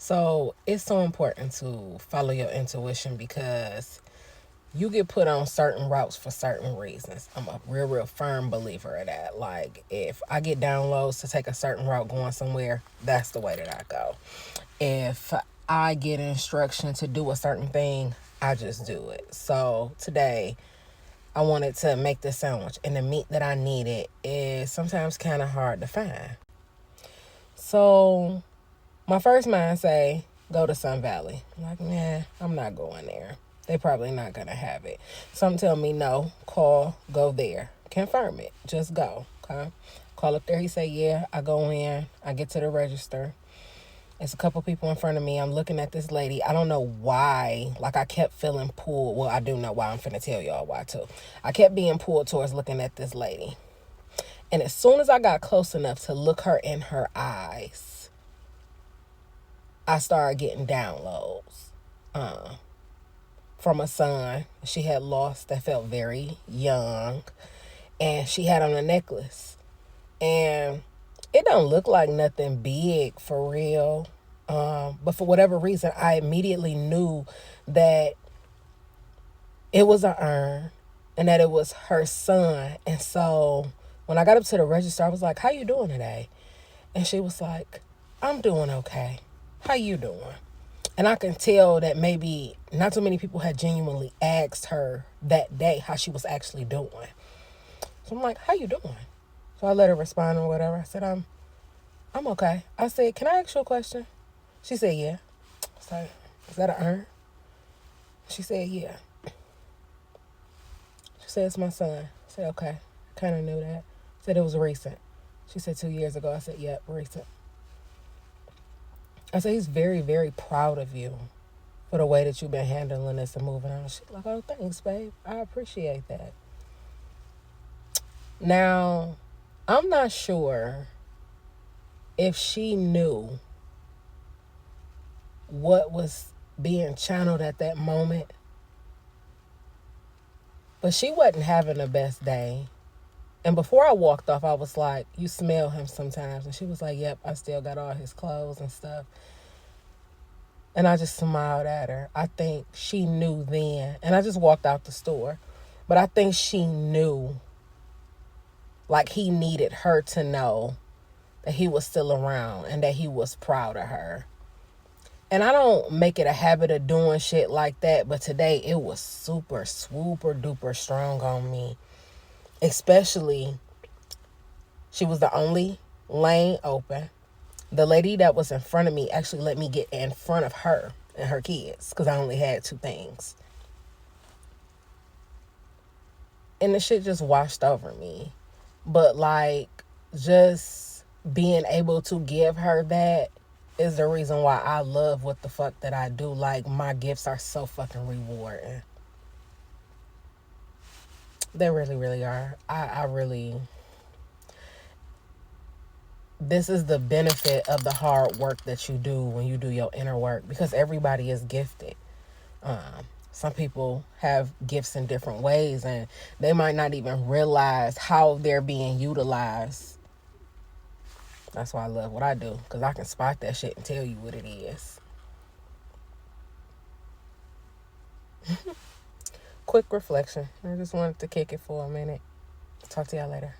So it's so important to follow your intuition because you get put on certain routes for certain reasons. I'm a real firm believer of that. Like, if I get downloads to take a certain route going somewhere, that's the way that I go. If I get instruction to do a certain thing, I just do it. So today, I wanted to make this sandwich, and the meat that I needed is sometimes kind of hard to find. So my first mind say, go to Sun Valley. I'm like, nah, I'm not going there. They probably not gonna have it. Some tell me no, call, go there. Confirm it. Just go. Okay. Call up there. He say, yeah. I go in. I get to the register. It's a couple people in front of me. I'm looking at this lady. I don't know why. Like, I kept feeling pulled. Well, I do know why. I'm finna tell y'all why too. I kept being pulled towards looking at this lady. And as soon as I got close enough to look her in her eyes, I started getting downloads from a son she had lost that felt very young. And she had on a necklace. And it don't look like nothing big for real. But for whatever reason, I immediately knew that it was an urn and that it was her son. And so when I got up to the register, I was like, how you doing today? And she was like, I'm doing okay. How you doing? And I can tell that maybe not too many people had genuinely asked her that day how she was actually doing. So I'm like, how you doing? So I let her respond or whatever. I said, I'm okay. I said, can I ask you a question? She said, yeah. I was like, is that an urn? She said, yeah. She said, it's my son. I said, okay. I kind of knew that. Said it was recent. She said 2 years ago. I said, yep, recent. I said, he's very proud of you for the way that you've been handling this and moving on. She's like, oh, thanks, babe. I appreciate that. Now, I'm not sure if she knew what was being channeled at that moment, but she wasn't having the best day. And before I walked off, I was like, you smell him sometimes. And she was like, yep, I still got all his clothes and stuff. And I just smiled at her. I think she knew then. And I just walked out the store. But I think she knew, like, he needed her to know that he was still around and that he was proud of her. And I don't make it a habit of doing shit like that, but today it was super duper strong on me. Especially, she was the only lane open. The lady that was in front of me actually let me get in front of her and her kids because I only had 2 things. And the shit just washed over me. But, like, just being able to give her that is the reason why I love what the fuck that I do. Like, my gifts are so fucking rewarding. They really are. I really... This is the benefit of the hard work that you do when you do your inner work, because everybody is gifted. Some people have gifts in different ways and they might not even realize how they're being utilized. That's why I love what I do, because I can spot that shit and tell you what it is. Quick reflection. I just wanted to kick it for a minute. Talk to y'all later.